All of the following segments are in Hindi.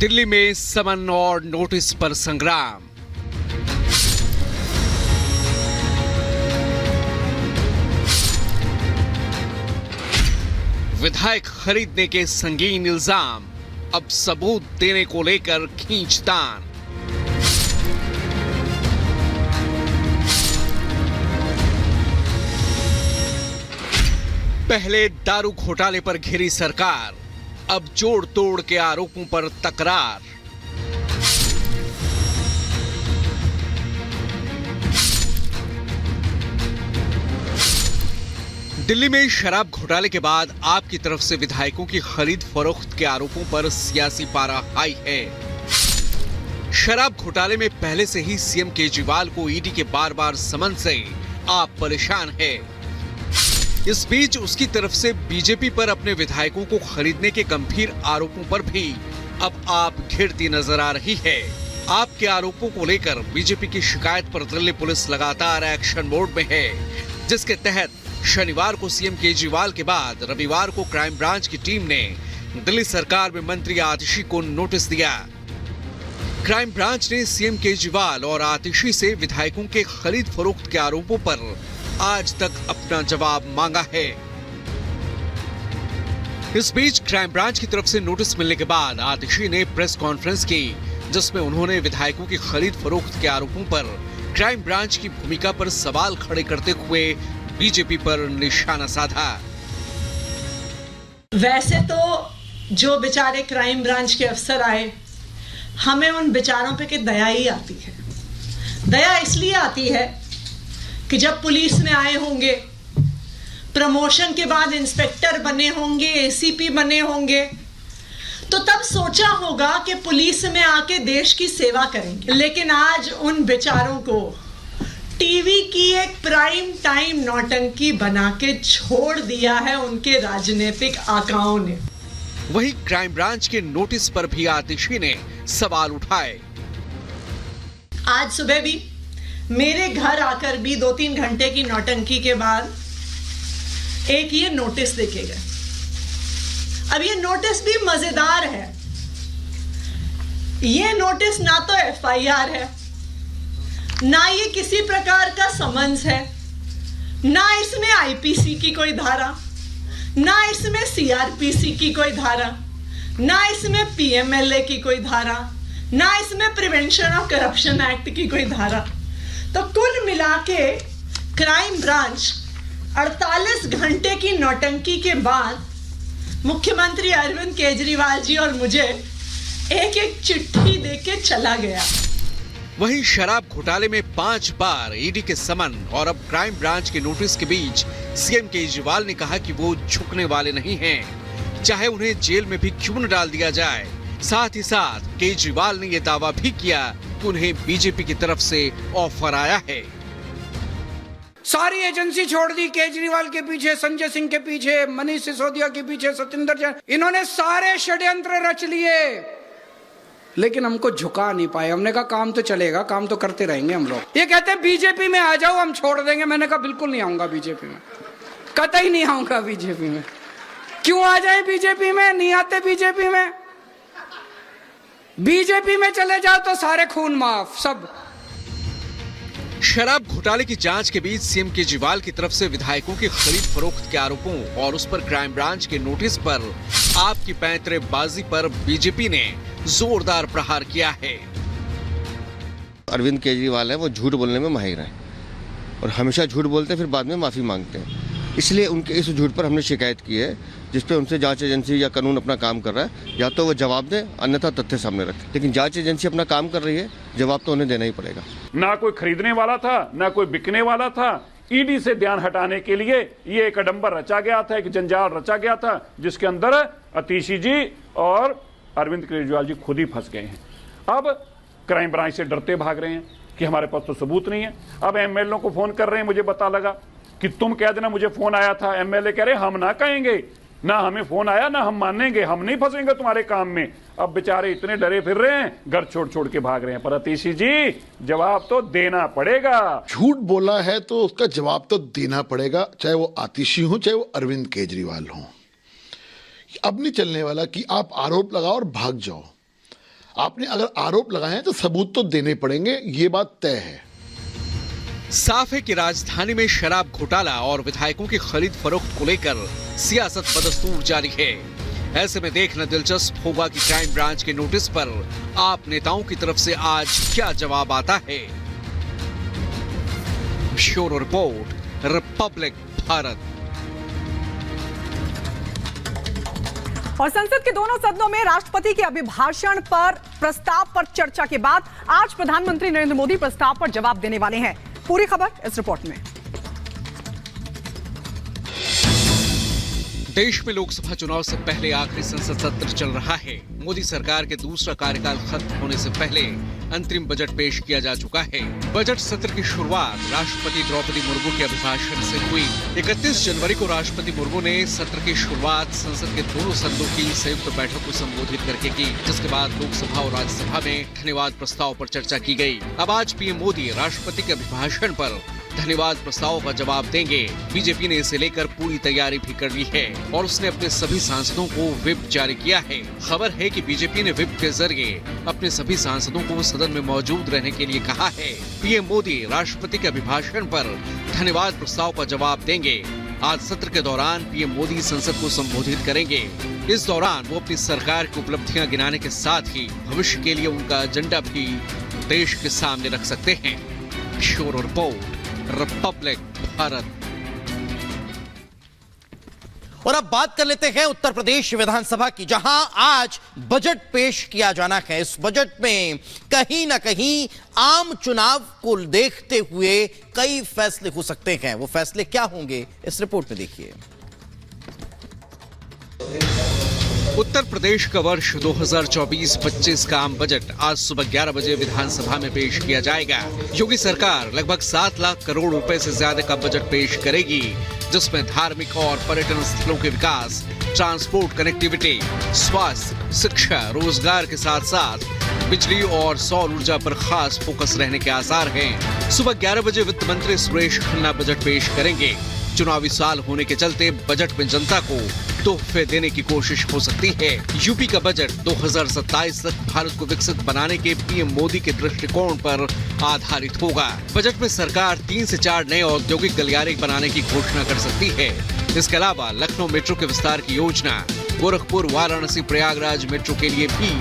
दिल्ली में समन और नोटिस पर संग्राम। विधायक खरीदने के संगीन इल्जाम, अब सबूत देने को लेकर खींचतान। पहले दारू घोटाले पर घिरी सरकार, अब जोड़ तोड़ के आरोपों पर तकरार। दिल्ली में शराब घोटाले के बाद आपकी तरफ से विधायकों की खरीद फरोख्त के आरोपों पर सियासी पारा हाई है। शराब घोटाले में पहले से ही सीएम केजरीवाल को ईडी के बार बार समन से आप परेशान है। इस बीच उसकी तरफ से बीजेपी पर अपने विधायकों को खरीदने के गंभीर आरोपों पर भी अब आप घिरती नजर आ रही है। आपके आरोपों को लेकर बीजेपी की शिकायत पर दिल्ली पुलिस लगातार एक्शन मोड में है, जिसके तहत शनिवार को सीएम केजरीवाल के बाद रविवार को क्राइम ब्रांच की टीम ने दिल्ली सरकार में मंत्री आतिशी को नोटिस दिया। क्राइम ब्रांच ने सीएम केजरीवाल और आतिशी से विधायकों के खरीद फरोख्त के आरोपों पर आज तक अपना जवाब मांगा है। इस बीच क्राइम ब्रांच की तरफ से नोटिस मिलने के बाद आतिशी ने प्रेस कॉन्फ्रेंस की, जिसमें उन्होंने विधायकों की खरीद फरोख्त के आरोपों पर क्राइम ब्रांच की भूमिका पर सवाल खड़े करते हुए बीजेपी पर निशाना साधा। वैसे तो जो बेचारे क्राइम ब्रांच के अफसर आए, हमें उन बेचारों पे की दया ही आती है। दया इसलिए आती है कि जब पुलिस में आए होंगे, प्रमोशन के बाद इंस्पेक्टर बने होंगे, एसीपी बने होंगे, तो तब सोचा होगा कि पुलिस में आके देश की सेवा करेंगे। लेकिन आज उन बेचारों को टीवी की एक प्राइम टाइम नौटंकी बना के छोड़ दिया है उनके राजनीतिक आकाओं ने। वहीं क्राइम ब्रांच के नोटिस पर भी आतिशी ने सवाल उठाए। आज सुबह भी मेरे घर आकर भी 2-3 घंटे की नौटंकी के बाद एक ये नोटिस देके गए। अब ये नोटिस भी मजेदार है। ये नोटिस ना तो एफआईआर है, ना ये किसी प्रकार का समन्स है, ना इसमें आईपीसी की कोई धारा, ना इसमें सीआरपीसी की कोई धारा, ना इसमें पीएमएलए की कोई धारा, ना इसमें प्रिवेंशन ऑफ करप्शन एक्ट की कोई धारा। तो कुल मिला के क्राइम ब्रांच 48 घंटे की नौटंकी के बाद मुख्यमंत्री अरविंद केजरीवाल जी और मुझे एक एक चिट्ठी देके चला गया। वहीं शराब घोटाले में 5 बार ईडी के समन और अब क्राइम ब्रांच के नोटिस के बीच सीएम केजरीवाल ने कहा कि वो झुकने वाले नहीं हैं, चाहे उन्हें जेल में भी क्यों न डाल दिया जाए। साथ ही साथ केजरीवाल ने यह दावा भी किया कि उन्हें बीजेपी की तरफ से ऑफर आया है। सारी एजेंसी छोड़ दी, केजरीवाल के पीछे, संजय सिंह के पीछे, मनीष सिसोदिया के पीछे, सतिंदर जैन, इन्होंने सारे षड्यंत्र रच लिए, लेकिन हमको झुका नहीं पाए। हमने कहा काम तो चलेगा, काम तो करते रहेंगे हम लोग। ये कहते हैं बीजेपी में आ जाओ, हम छोड़ देंगे। मैंने कहा बिल्कुल नहीं आऊंगा बीजेपी में, कतई नहीं आऊंगा बीजेपी में। क्यों आ जाए बीजेपी में? नहीं आते बीजेपी में। बीजेपी में चले जाओ तो सारे खून माफ सब। शराब घोटाले की जांच के बीच सीएम केजरीवाल की तरफ से विधायकों की खरीद फरोख्त के आरोपों और उस पर क्राइम ब्रांच के नोटिस पर आपकी पैंतरेबाजी पर बीजेपी ने जोरदार प्रहार किया है। अरविंद केजरीवाल है, वो झूठ बोलने में माहिर है और हमेशा झूठ बोलते हैं, फिर बाद में माफी मांगते हैं। इसलिए उनके इस झूठ पर हमने शिकायत की है, जिसपे उनसे जांच एजेंसी या कानून अपना काम कर रहा है। या तो वो जवाब दे, अन्यथा तथ्य सामने रखे। लेकिन जांच एजेंसी अपना काम कर रही है, जवाब तो उन्हें देना ही पड़ेगा। ना कोई खरीदने वाला था, ना कोई बिकने वाला था। ईडी से ध्यान हटाने के लिए ये एक अडंबर रचा गया था, एक जंजाल रचा गया था, जिसके अंदर आतिशी जी और अरविंद केजरीवाल जी खुद ही फंस गए हैं। अब क्राइम ब्रांच से डरते भाग रहे हैं कि हमारे पास तो सबूत नहीं है। अब एमएलए को फोन कर रहे हैं, मुझे पता लगा कि तुम कह देना मुझे फोन आया था। एमएलए कह रहे हम ना कहेंगे, ना हमें फोन आया, ना हम मानेंगे, हम नहीं फंसेंगे तुम्हारे काम में। अब बेचारे इतने डरे फिर रहे हैं, घर छोड़ छोड़ के भाग रहे हैं। पर आतिशी जी जवाब तो देना पड़ेगा। झूठ बोला है तो उसका जवाब तो देना पड़ेगा, चाहे वो आतिशी हो, चाहे वो अरविंद केजरीवाल हो। अब नहीं चलने वाला कि आप आरोप लगाओ और भाग जाओ। आपने अगर आरोप लगाए हैं तो सबूत तो देने पड़ेंगे, ये बात तय है। साफ है कि राजधानी में शराब घोटाला और विधायकों की खरीद फरोख्त को लेकर सियासत बदस्तूर जारी है। ऐसे में देखना दिलचस्प होगा कि क्राइम ब्रांच के नोटिस पर आप नेताओं की तरफ से आज क्या जवाब आता है। Bureau report, Republic Bharat. और संसद के दोनों सदनों में राष्ट्रपति के अभिभाषण पर प्रस्ताव पर चर्चा के बाद आज प्रधानमंत्री नरेंद्र मोदी प्रस्ताव पर जवाब देने वाले हैं। पूरी खबर इस रिपोर्ट में। देश में लोकसभा चुनाव से पहले आखिरी संसद सत्र चल रहा है। मोदी सरकार के दूसरा कार्यकाल खत्म होने से पहले अंतरिम बजट पेश किया जा चुका है। बजट सत्र की शुरुआत राष्ट्रपति द्रौपदी मुर्मू के अभिभाषण से हुई। 31 जनवरी को राष्ट्रपति मुर्मू ने सत्र की शुरुआत संसद के दोनों सदनों की संयुक्त बैठक को संबोधित करके की, जिसके बाद लोकसभा और राज्यसभा में धन्यवाद प्रस्ताव पर चर्चा की गई। अब आज पीएम मोदी राष्ट्रपति के अभिभाषण पर धन्यवाद प्रस्ताव का जवाब देंगे। बीजेपी ने इसे लेकर पूरी तैयारी भी कर ली है और उसने अपने सभी सांसदों को व्हिप जारी किया है। खबर है कि बीजेपी ने व्हिप के जरिए अपने सभी सांसदों को सदन में मौजूद रहने के लिए कहा है। पीएम मोदी राष्ट्रपति के अभिभाषण पर धन्यवाद प्रस्ताव का जवाब देंगे। आज सत्र के दौरान पीएम मोदी संसद को संबोधित करेंगे। इस दौरान वो अपनी सरकार की उपलब्धियां गिनाने के साथ ही भविष्य के लिए उनका एजेंडा भी देश के सामने रख सकते हैं। Bureau report, Republic Bharat. और अब बात कर लेते हैं उत्तर प्रदेश विधानसभा की, जहां आज बजट पेश किया जाना है। इस बजट में कहीं ना कहीं आम चुनाव को देखते हुए कई फैसले हो सकते हैं। वो फैसले क्या होंगे, इस रिपोर्ट में देखिए। उत्तर प्रदेश का वर्ष 2024-25 का आम बजट आज सुबह 11 बजे विधानसभा में पेश किया जाएगा। योगी सरकार लगभग 7 लाख करोड़ रुपए से ज्यादा का बजट पेश करेगी, जिसमें धार्मिक और पर्यटन स्थलों के विकास, ट्रांसपोर्ट कनेक्टिविटी, स्वास्थ्य, शिक्षा, रोजगार के साथ साथ बिजली और सौर ऊर्जा पर खास फोकस रहने के आसार हैं। सुबह 11 बजे वित्त मंत्री सुरेश खन्ना बजट पेश करेंगे। चुनावी साल होने के चलते बजट में जनता को तोहफे देने की कोशिश हो सकती है। यूपी का बजट 2027 तक भारत को विकसित बनाने के पीएम मोदी के दृष्टिकोण पर आधारित होगा। बजट में सरकार 3 से 4 नए औद्योगिक गलियारे बनाने की घोषणा कर सकती है। इसके अलावा लखनऊ मेट्रो के विस्तार की योजना, गोरखपुर, वाराणसी, प्रयागराज मेट्रो के लिए भी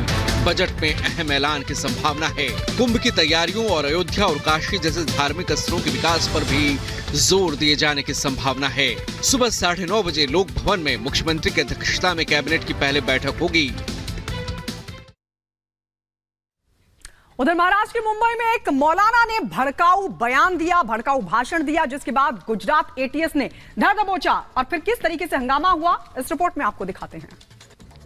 बजट में अहम ऐलान की संभावना है। कुंभ की तैयारियों और अयोध्या और काशी जैसे धार्मिक स्थलों के विकास पर भी जोर दिए जाने की संभावना है। सुबह 9:30 बजे लोक भवन में मुख्यमंत्री की अध्यक्षता में कैबिनेट की पहले बैठक होगी। उधर महाराष्ट्र के मुंबई में एक मौलाना ने भड़काऊ बयान दिया, भड़काऊ भाषण दिया, जिसके बाद गुजरात एटीएस ने धर दबोचा और फिर किस तरीके से हंगामा हुआ, इस रिपोर्ट में आपको दिखाते हैं।